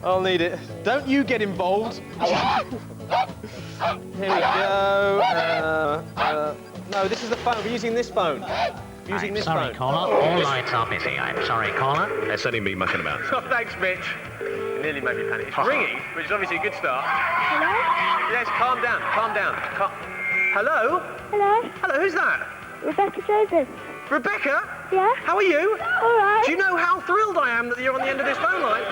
I'll need it. Don't you get involved. Here we go. No, this is the phone. We're using this phone. I'm sorry, caller. All lines are busy. I'm sorry, caller. That's only me mucking about. Oh, thanks, Mitch. It nearly made me panic. It's ringing, which is obviously a good start. Hello? Yes, calm down, calm down. Hello? Hello? Hello, who's that? Rebecca Joseph. Rebecca? Yeah? How are you? All right. Do you know how thrilled I am that you're on the end of this phone line?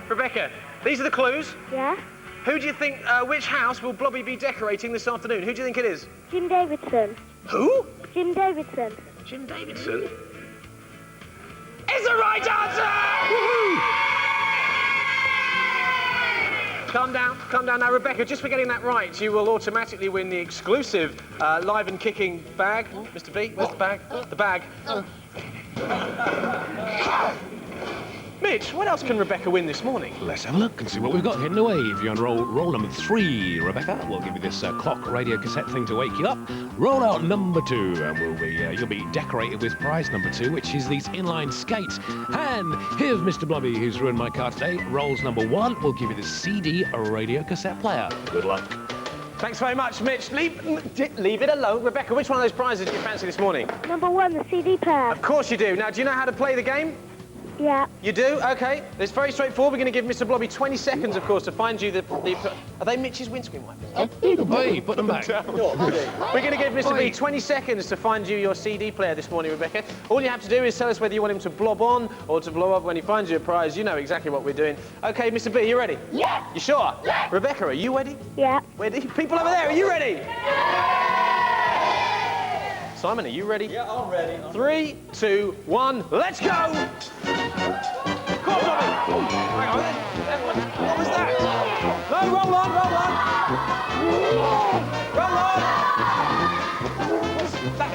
Rebecca, these are the clues. Yeah? Who do you think, which house will Blobby be decorating this afternoon? Who do you think it is? Jim Davidson. Who? Jim Davidson. Jim Davidson? Is the right answer! Woohoo! Calm down now, Rebecca. Just for getting that right, you will automatically win the exclusive live and kicking bag. Mr. B, where's the bag? The bag. Mitch, what else can Rebecca win this morning? Let's have a look and see what we've got hidden away. If you're on roll number 3, Rebecca, we'll give you this clock radio cassette thing to wake you up. Roll out number 2, and you'll be decorated with prize number 2, which is these inline skates. And here's Mr. Blobby, who's ruined my car today. Rolls number 1, we'll give you the CD radio cassette player. Good luck. Thanks very much, Mitch. Leave it alone. Rebecca, which one of those prizes do you fancy this morning? Number 1, the CD player. Of course you do. Now, do you know how to play the game? Yeah. You do? OK. It's very straightforward. We're going to give Mr. Blobby 20 seconds, of course, to find you the... Are they Mitch's windscreen wipers? Hey, put them back. We're going to give Mr. B 20 seconds to find you your CD player this morning, Rebecca. All you have to do is tell us whether you want him to blob on or to blow up when he finds you a prize. You know exactly what we're doing. OK, Mr. B, you ready? Yeah. You sure? Yeah. Rebecca, are you ready? Yeah. Ready? People over there, are you ready? Simon, are you ready? Yeah, I'm ready. 3, 2, 1, let's go! Come on, Blobby! Hang on, what was that? No, roll on, roll on! Roll on! What's that?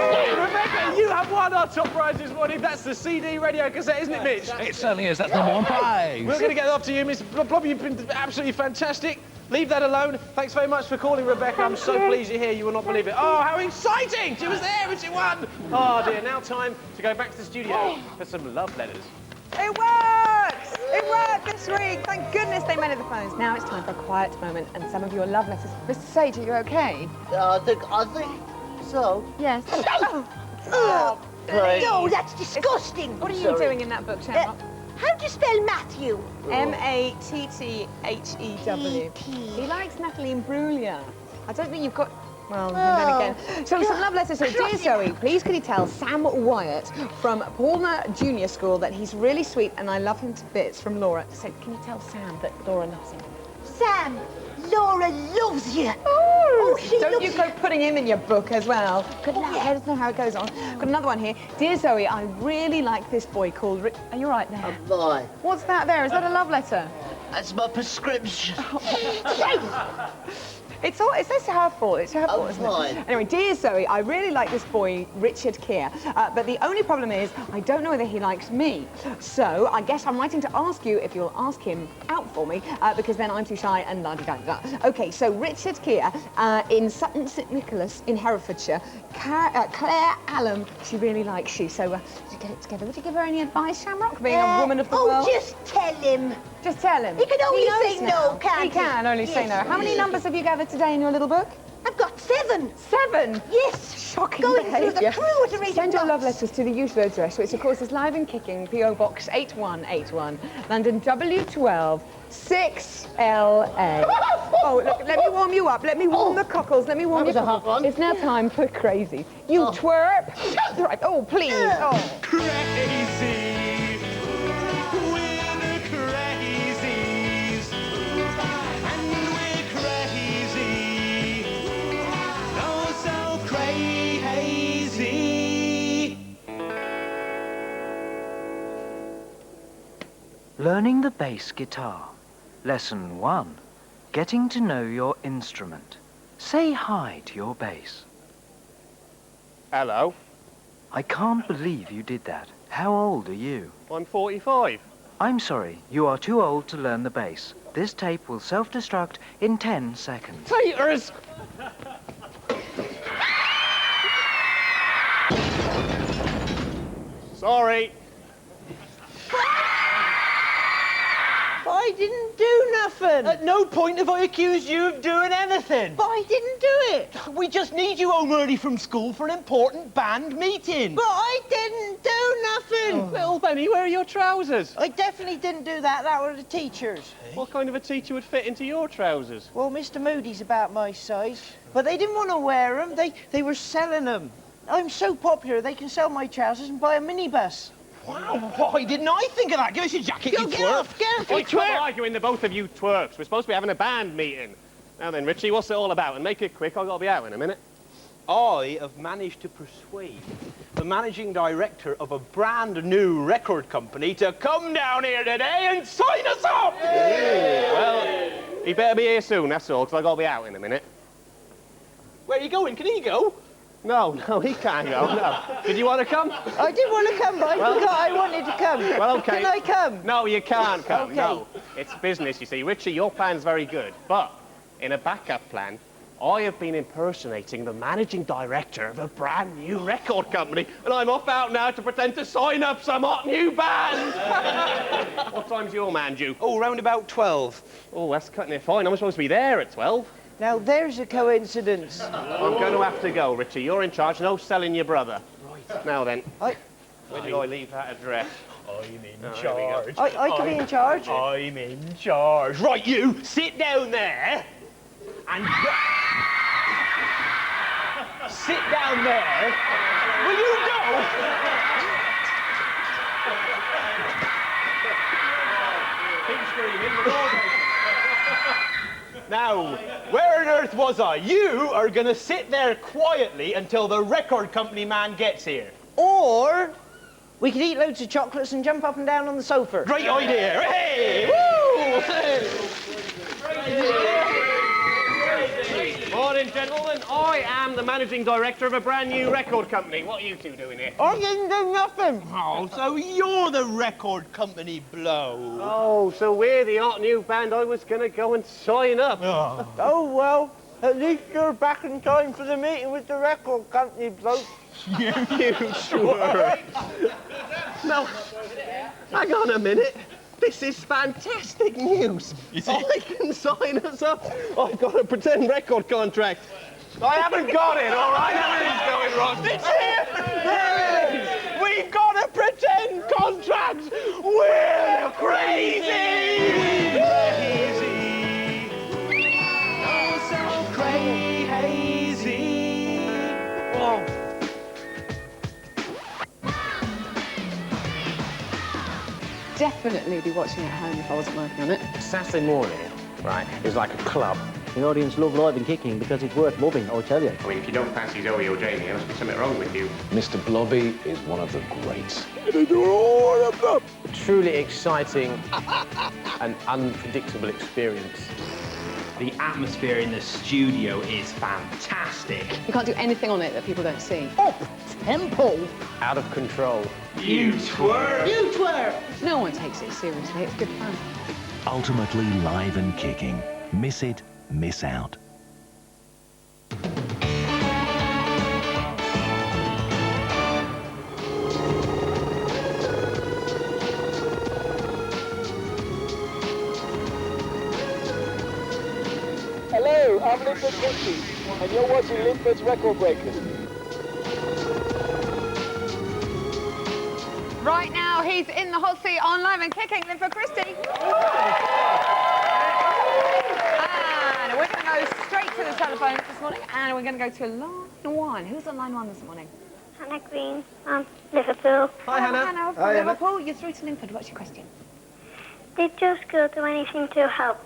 Hey! Rebecca, you have won our top prize this morning. That's the CD radio cassette, isn't it, Mitch? It certainly is. That's number 1 prize. We're going to get it off to you, Miss Blobby. You've been absolutely fantastic. Leave that alone. Thanks very much for calling, Rebecca. I'm so pleased you're here. You will not believe it. Oh, how exciting! She was there and she won. Oh, dear. Now time to go back to the studio for some love letters. It worked! It worked this week. Thank goodness they mended the phones. Now it's time for a quiet moment and some of your love letters. Mr. Sage, are you okay? I think so. Yes. No, that's disgusting. What are you doing in that book, Shamrock? How do you spell Matthew? M-A-T-T-H-E-W. He likes Natalie Imbruglia. I don't think you've got... Well, then again. So some love letters. So, dear Zoe, please could you tell Sam Wyatt from Palmer Junior School that he's really sweet and I love him to bits, from Laura. So can you tell Sam that Laura loves him? Sam, Laura loves you. Oh, she don't loves you go putting him in your book as well. Good luck. Let us know how it goes on. Got another one here. Dear Zoe, I really like this boy called Are you right there? Bye. What's that there? Is that a love letter? That's my prescription. It's her fault. It's her fault, isn't fine. it? Anyway, dear Zoe, I really like this boy, Richard Keir, but the only problem is I don't know whether he likes me. So I guess I'm writing to ask you if you'll ask him out for me, because then I'm too shy and la-di-da-di-da. OK, so Richard Keir in Sutton St Nicholas in Herefordshire. Claire Allen, she really likes you. So to get it together, would you give her any advice, Shamrock, being a woman of the world? Just tell him. Just tell him. He can only say knows no, can't he? He can only say no. How many numbers have you gathered today in your little book? I've got 7. 7? Yes. Shocking Going through behaviour. the crew to read Send your love notes. letters to the usual address, which of course is Live and Kicking, P.O. Box 8181, London W12 6LA. Oh, look, let me warm you up. Let me warm the cockles. Let me warm your cockles. It's now time for Crazy. You twerp. Right. Oh, please. Oh. Crazy. Learning the bass guitar. Lesson 1. Getting to know your instrument. Say hi to your bass. Hello. I can't believe you did that. How old are you? I'm 45. I'm sorry, you are too old to learn the bass. This tape will self-destruct in 10 seconds. Taters! Sorry. But I didn't do nothing. At no point have I accused you of doing anything. But I didn't do it. We just need you home early from school for an important band meeting. But I didn't do nothing. Little Benny, where are your trousers? I definitely didn't do that. That were the teachers. What kind of a teacher would fit into your trousers? Well, Mr. Moody's about my size. But they didn't want to wear them. They were selling them. I'm so popular, they can sell my trousers and buy a minibus. Wow, why didn't I think of that? Give us your jacket, you Get twerp. off, you Quite twerp. arguing, the both of you twerps. We're supposed to be having a band meeting. Now then, Richie, what's it all about? And make it quick, I've got to be out in a minute. I have managed to persuade the managing director of a brand new record company to come down here today and sign us up! Well, he better be here soon, that's all, because I've got to be out in a minute. Where are you going? Can he go? No, he can't go, no. Did you want to come? I did want to come, but I forgot I wanted to come. Well, OK. Can I come? No, you can't come, OK. no. It's business, you see. Richie, your plan's very good, but in a backup plan, I have been impersonating the managing director of a brand new record company, and I'm off out now to pretend to sign up some hot new band. What time's your man due? Oh, round about 12. Oh, that's cutting it fine. I'm supposed to be there at 12. Now, there's a coincidence. I'm going to have to go, Richie. You're in charge. No selling your brother. Right. Now then. Where did I leave that address? I'm in charge. I can be in charge. I'm in charge. Right, you, sit down there and... sit down there. Will you go? Keep screaming. We're all going. Now, where on earth was I? You are going to sit there quietly until the record company man gets here. Or we could eat loads of chocolates and jump up and down on the sofa. Great idea. Hey! Woo! Morning, gentlemen. I am the managing director of a brand new record company. What are you two doing here? I didn't do nothing. Oh, so you're the record company blow. Oh, so we're the hot new band I was going to go and sign up. Oh, well, at least you're back in time for the meeting with the record company bloke. You sure? No, hang on a minute. This is fantastic news. I can sign us up. I've got a pretend record contract. I haven't got it, all right? Everything's going wrong. It's here! There it is! We've got a pretend contract! We're the Krazees! Crazy! Oh, so crazy! Oh. Definitely be watching at home if I wasn't working on it. Saturday morning, right, is like a club. The audience love live and kicking because it's worth loving, I'll tell you. I mean, if you don't fancy Zoe or Jamie, there must be something wrong with you. Mr Blobby is one of the greats. A truly exciting and unpredictable experience. The atmosphere in the studio is fantastic. You can't do anything on it that people don't see. Temple. Out of control. You twerp! You twerp. No one takes it seriously. It's good fun. Ultimately live and kicking. Miss it, miss out. Hello, I'm Linford Christie, and you're watching Linford's Record Breakers. Right now, he's in the hot seat on Live and Kicking, Linford Christie. And we're going to go straight to the telephone this morning, and we're going to go to line one. Who's on line one this morning? Hannah Green from Liverpool. Hi, Hannah. Hannah from Liverpool. You're through to Linford. What's your question? Did your school do anything to help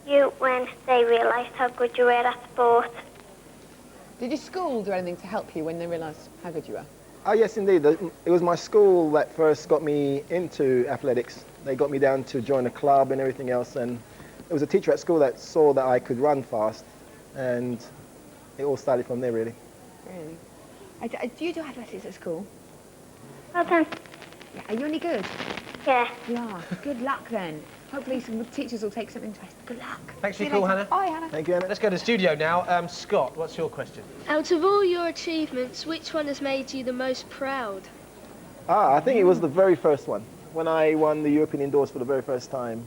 you when they realised how good you were at sport? Did your school do anything to help you when they realised how good you were? Oh, yes, indeed. It was my school that first got me into athletics. They got me down to join a club and everything else, and it was a teacher at school that saw that I could run fast, and it all started from there, really. Really? Do you do athletics at school? Well done. Yeah. Are you any good? Yeah. You are. Good luck then. Hopefully some teachers will take some interest. Good luck. Thanks for See your you call, later. Hannah. Bye, Hannah. Thank you, Anna. Let's go to the studio now. Scott, what's your question? Out of all your achievements, which one has made you the most proud? I think it was the very first one. When I won the European Indoors for the very first time,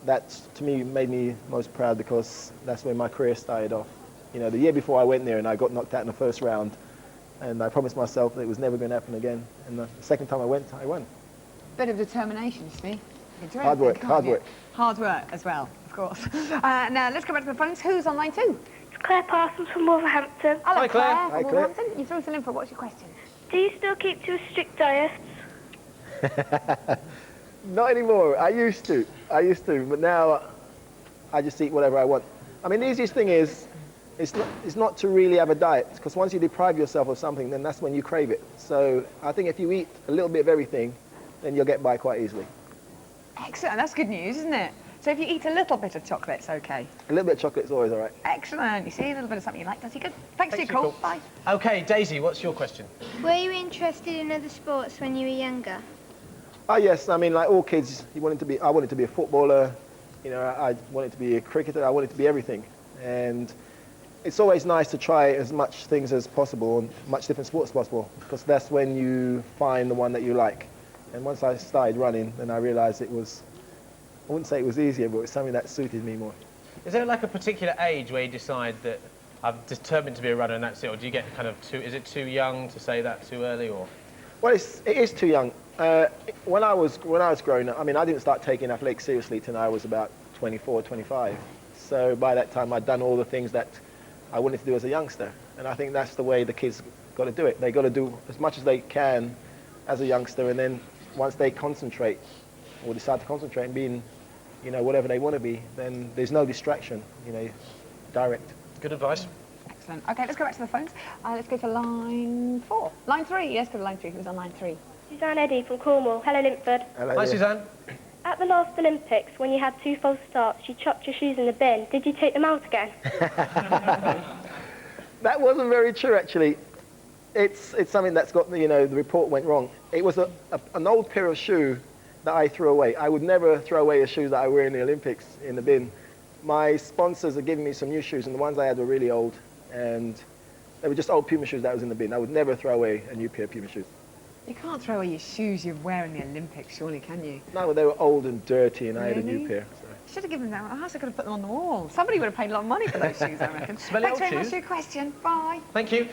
that to me made me most proud because that's when my career started off. You know, the year before I went there and I got knocked out in the first round, and I promised myself that it was never going to happen again. And the second time I went, I won. Bit of determination, see? Hard work, hard work. Hard work as well, of course. Now, let's go back to the phones. Who's on line 2? It's Claire Parsons from Wolverhampton. Hello, Hi, Claire. Claire. Hi, from Claire. Wolverhampton. You throw us in for what's your question? Do you still keep to a strict diet? Not anymore. I used to, but now I just eat whatever I want. I mean, the easiest thing is, it's not to really have a diet, because once you deprive yourself of something, then that's when you crave it. So I think if you eat a little bit of everything, then you'll get by quite easily. Excellent. That's good news, isn't it? So if you eat a little bit of chocolate, it's okay. A little bit of chocolate is always all right. Excellent. You see, a little bit of something you like does you good. Thanks for your call. Bye. Okay, Daisy, what's your question? Were you interested in other sports when you were younger? Oh yes, I mean, like all kids, I wanted to be a footballer. You know, I wanted to be a cricketer. I wanted to be everything. And it's always nice to try as much things as possible and much different sports as possible, because that's when you find the one that you like. And once I started running, then I realized it was, I wouldn't say it was easier, but it was something that suited me more. Is there like a particular age where you decide that I'm determined to be a runner and that's it, or do you get kind of is it too young to say that too early, or? Well, it is too young. When I was growing up, I mean, I didn't start taking athletics seriously till I was about 24, 25. So by that time, I'd done all the things that I wanted to do as a youngster. And I think that's the way the kids got to do it. They got to do as much as they can as a youngster, and then once they concentrate or decide to concentrate and being, you know, whatever they want to be, then there's no distraction, you know, direct. Good advice. Excellent. Okay, let's go back to the phones. Let's go to line 4. Line 3. Yes, go to line 3. Who's on line 3? Suzanne Eddy from Cornwall. Hello, Linford. Hello, Hi, yeah. Suzanne. At the last Olympics, when you had 2 false starts, you chucked your shoes in the bin. Did you take them out again? That wasn't very true, actually. It's something that's got, you know, the report went wrong. It was an old pair of shoe that I threw away. I would never throw away the shoes that I wear in the Olympics in the bin. My sponsors are giving me some new shoes, and the ones I had were really old, and they were just old Puma shoes that was in the bin. I would never throw away a new pair of Puma shoes. You can't throw away your shoes you wear in the Olympics, surely, can you? No, they were old and dirty, and I had a Really? new pair. So. Should have given them that. I could have put them on the wall. Somebody would have paid a lot of money for those shoes, I reckon. Smelly Thanks old very much shoes. for your question. Bye. Thank you.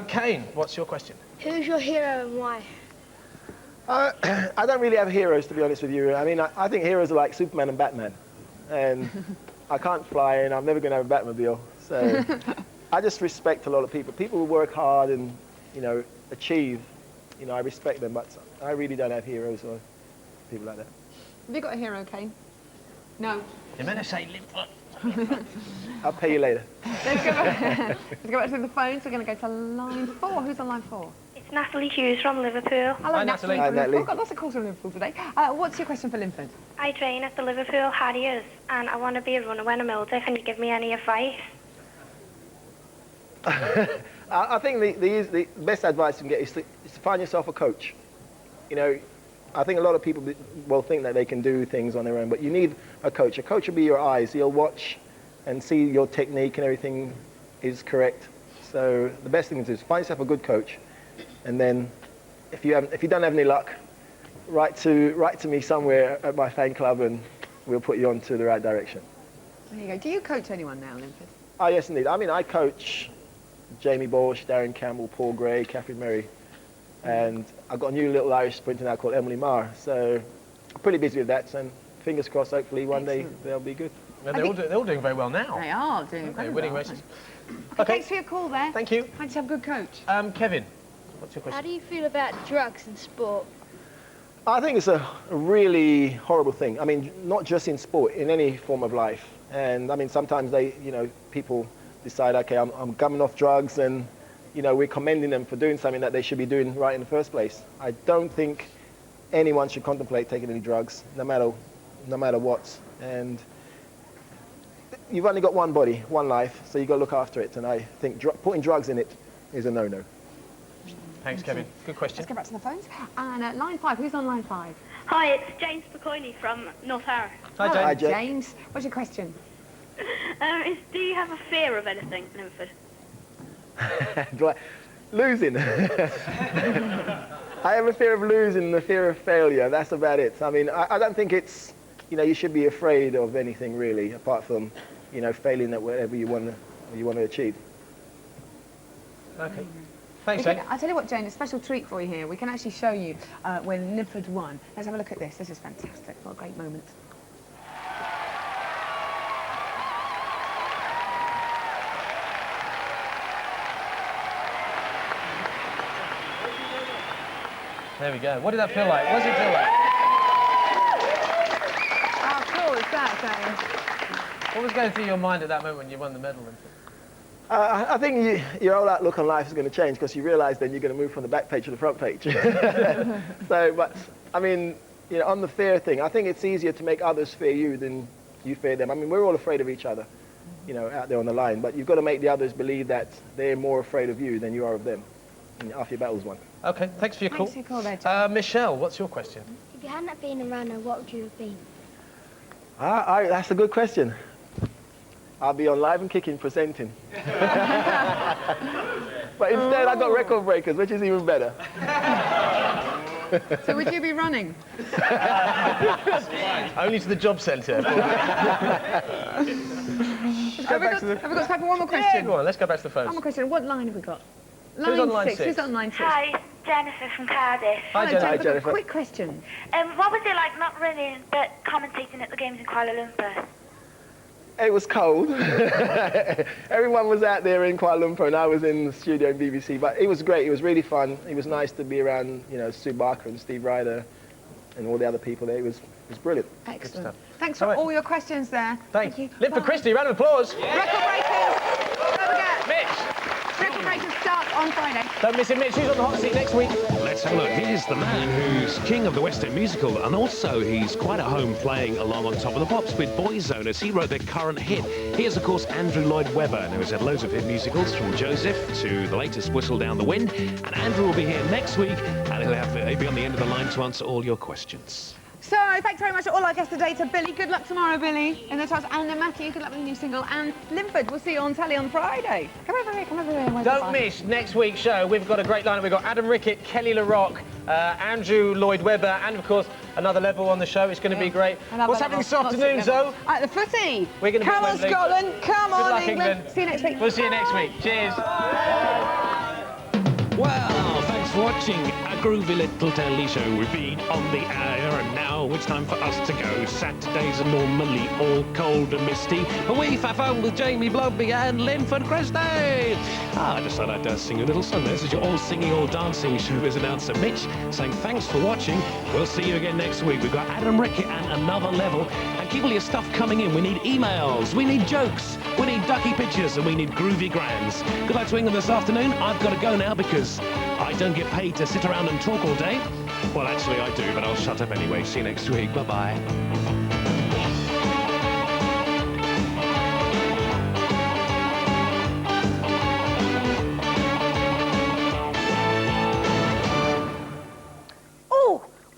Kane, what's your question? Who's your hero and why? I don't really have heroes, to be honest with you. I mean, I think heroes are like Superman and Batman. And I can't fly, and I'm never going to have a Batmobile. So I just respect a lot of people. People who work hard and, you know, achieve, you know, I respect them, but I really don't have heroes or people like that. Have you got a hero, Kane? No. You're meant to say Linford. I'll pay you later. Let's go back to the phones. We're going to go to line 4. Who's on line 4? It's Natalie Hughes from Liverpool. Hello, Hi, Natalie. Natalie. From Hi, Liverpool. Natalie. Got lots of calls from Liverpool today. What's your question for Linford? I train at the Liverpool Harriers, and I want to be a runner when I'm older. Can you give me any advice? I think the best advice you can get is to find yourself a coach. You know, I think a lot of people will think that they can do things on their own, but you need a coach. A coach will be your eyes. He'll watch and see your technique and everything is correct. So the best thing is find yourself a good coach, and then if you don't have any luck, write to me somewhere at my fan club, and we'll put you onto the right direction. There you go. Do you coach anyone now, Linford? Oh yes, indeed. I mean, I coach Jamie Borsch, Darren Campbell, Paul Gray, Catherine Murray, and I've got a new little Irish sprinter now called Emily Marr. So I'm pretty busy with that, and fingers crossed, hopefully one day they'll be good. Well, they're all doing very well now. They are doing They're incredibly winning well, races. aren't they? Thanks for your call there. Thank you. Thanks to have a good coach. Kevin, what's your question? How do you feel about drugs in sport? I think it's a really horrible thing. I mean, not just in sport, in any form of life. And I mean, sometimes people decide, okay, I'm coming off drugs, and we're commending them for doing something that they should be doing right in the first place. I don't think anyone should contemplate taking any drugs, no matter what. And you've only got one body, one life, so you've got to look after it. And I think putting drugs in it is a no-no. Thanks, Kevin. Good question. Let's go back to the phones. And line 5, who's on line 5? Hi, it's James Picoini from North Harrow. Hi, James. Hello, Hi, James. James. What's your question? Do you have a fear of anything, Linford? Losing. I have a fear of losing and a fear of failure. That's about it. I mean, I don't think it's, you know, you should be afraid of anything really, apart from, you know, failing at whatever you want to achieve. Okay. Thanks, Jane. I'll tell you what, Jane, a special treat for you here. We can actually show you when Linford won. Let's have a look at this. This is fantastic. What a great moment. There we go. What did that feel like? What does it feel like? How cool is that, Jane? What was going through your mind at that moment when you won the medal, Linford? I think your whole outlook on life is going to change because you realise then you're going to move from the back page to the front page. So, but, I mean, you know, on the fear thing, I think it's easier to make others fear you than you fear them. I mean, we're all afraid of each other, you know, out there on the line, but you've got to make the others believe that they're more afraid of you than you are of them after your battle's won. Okay, thanks for your call. Thanks for your call there, Jane. Michelle, what's your question? If you hadn't been a runner, what would you have been? That's a good question. I'll be on Live and Kicking presenting. But instead I got Record Breakers, which is even better. So would you be running? Only to the job centre. Have we got time for one more question? Yeah, go on, let's go back to the phones. One more question. What line have we got? Who's on line 6? Who's on line 6? Hi, Jennifer from Cardiff. Hi, Jennifer. Hi, Jennifer. Quick question. What was it like not running but commentating at the games in Kuala Lumpur? It was cold. Everyone was out there in Kuala Lumpur and I was in the studio in BBC, but it was great. It was really fun. It was nice to be around, you know, Sue Barker and Steve Ryder and all the other people there. It was brilliant. Excellent. Thanks for all your questions there. Thank you. Linford Christie, round of applause. Record Breakers. Don't forget. Mitch. Record Breakers starts on Friday. Don't miss it, Mitch. Who's on the hot seat next week? Let's have a look. Here's the man who's king of the West End musical, and also he's quite at home playing along on Top of the Pops with Boyzone as he wrote their current hit. Here's, of course, Andrew Lloyd Webber, who has had loads of hit musicals from Joseph to the latest Whistle Down the Wind. And Andrew will be here next week, and he'll be on the end of the line to answer all your questions. So, thanks very much to all our guests today. To Billy, good luck tomorrow, Billy. In the toss, and to Matthew, good luck with the new single. And Linford, we'll see you on telly on Friday. Come over here, come over here. Where's Don't miss next week's show. We've got a great lineup. We've got Adam Rickett, Kelly LaRocque, Andrew Lloyd Webber, and, of course, another level on the show. It's going to be great. What's happening this afternoon, Zoe? At the footy. We're going to come on, Scotland. Come Good on, luck, England. See you next week. We'll see you next week. Cheers. Well, thanks for watching a groovy little telly show. We've been on the air, and now it's time for us to go. Saturdays are normally all cold and misty, but we've had fun with Jamie Blobby and Linford Christie. I just thought I'd sing a little song. This is your all singing, all dancing showbiz announcer Mitch saying thanks for watching. We'll see you again next week. We've got Adam Rickett and Another Level. And keep all your stuff coming in. We need emails, we need jokes, we need ducky pictures, and we need groovy grands. Good luck to England this afternoon. I've got to go now because I don't get paid to sit around and talk all day. Well, actually I do, but I'll shut up anyway. See you next week. Bye-bye.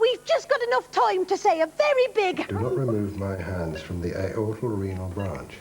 We've just got enough time to say a very big... Do not remove my hands from the aortorenal branch.